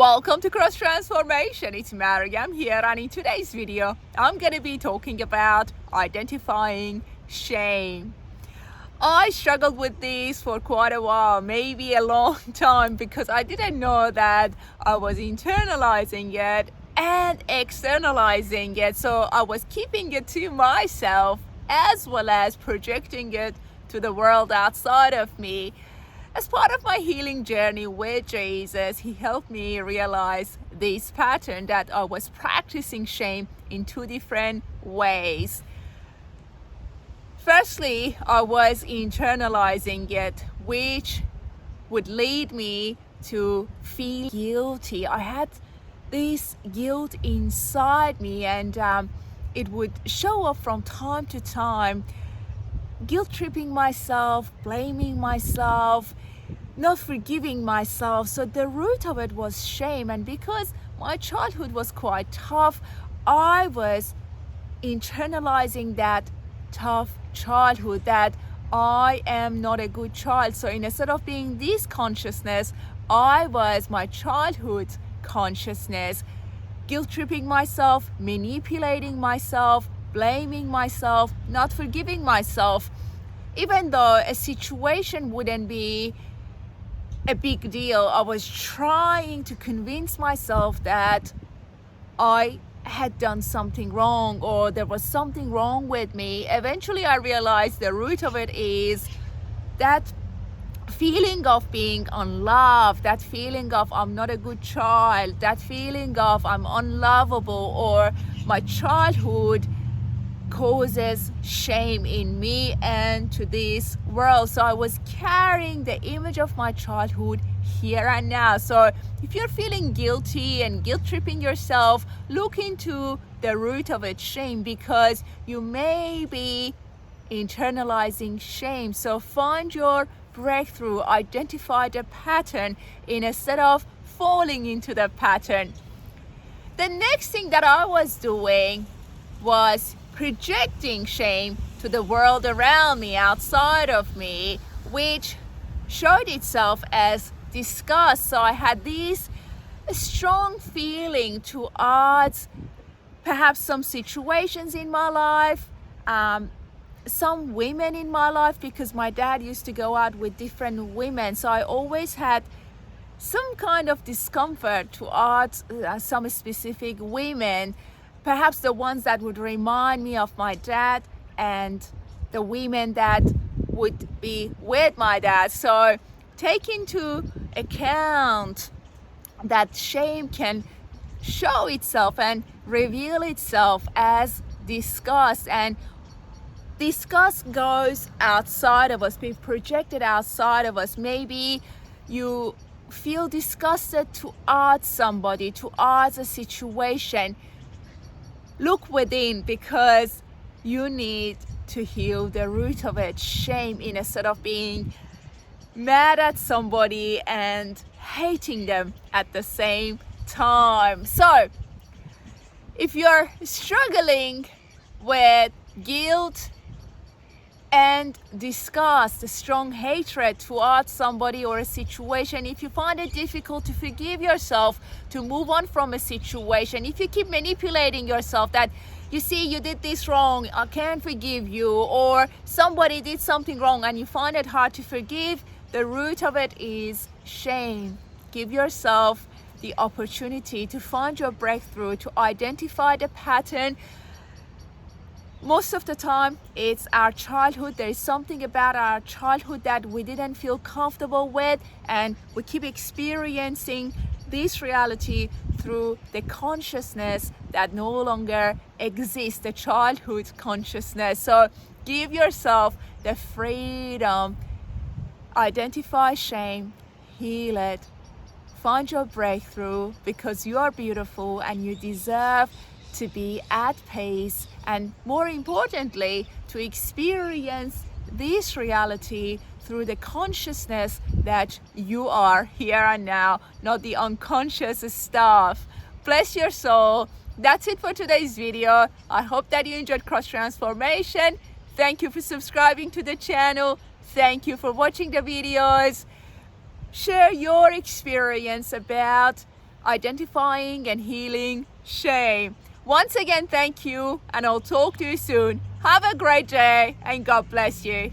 Welcome to Cross Transformation. It's Mariam here, and in today's video I'm going to be talking about identifying shame. I struggled with this for quite a while, maybe a long time, because I didn't know that I was internalizing it and externalizing it. So I was keeping it to myself as well as projecting it to the world outside of me. As part of my healing journey with Jesus, he helped me realize this pattern that I was practicing shame in two different ways. Firstly, I was internalizing it, which would lead me to feel guilty. I had this guilt inside me, and it would show up from time to time, guilt tripping myself, blaming myself, not forgiving myself. So the root of it was shame. And because my childhood was quite tough, I was internalizing that tough childhood, that I am not a good child. So instead of being this consciousness, I was my childhood consciousness, guilt tripping myself, manipulating myself, blaming myself, not forgiving myself. Even though a situation wouldn't be a big deal, I was trying to convince myself that I had done something wrong or there was something wrong with me. Eventually I realized the root of it is that feeling of being unloved, that feeling of I'm not a good child, that feeling of I'm unlovable, or my childhood causes shame in me and to this world. So I was carrying the image of my childhood here and now. So if you're feeling guilty and guilt tripping yourself, look into the root of it, shame, because you may be internalizing shame. So find your breakthrough, identify the pattern instead of falling into the pattern. The next thing that I was doing was projecting shame to the world around me, outside of me, which showed itself as disgust. So I had this strong feeling towards perhaps some situations in my life, some women in my life, because my dad used to go out with different women. So I always had some kind of discomfort towards some specific women, perhaps the ones that would remind me of my dad and the women that would be with my dad. So take into account that shame can show itself and reveal itself as disgust, and disgust goes outside of us, be projected outside of us. Maybe you feel disgusted towards somebody, towards a situation. Look within, because you need to heal the root of it, shame, instead of being mad at somebody and hating them at the same time. So if you're struggling with guilt and disgust, a strong hatred towards somebody or a situation, if you find it difficult to forgive yourself, to move on from a situation, if you keep manipulating yourself that, you see, you did this wrong, I can't forgive you, or somebody did something wrong and you find it hard to forgive, the root of it is shame. Give yourself the opportunity to find your breakthrough, to identify the pattern. Most of the time, it's our childhood. There is something about our childhood that we didn't feel comfortable with, and we keep experiencing this reality through the consciousness that no longer exists, the childhood consciousness. So give yourself the freedom. Identify shame, heal it, find your breakthrough, because you are beautiful and you deserve to be at peace, and more importantly, to experience this reality through the consciousness that you are here and now, not the unconscious stuff. Bless your soul. That's it for today's video. I hope that you enjoyed Cross Transformation. Thank you for subscribing to the channel. Thank you for watching the videos. Share your experience about identifying and healing shame. Once again, thank you, and I'll talk to you soon. Have a great day, and God bless you.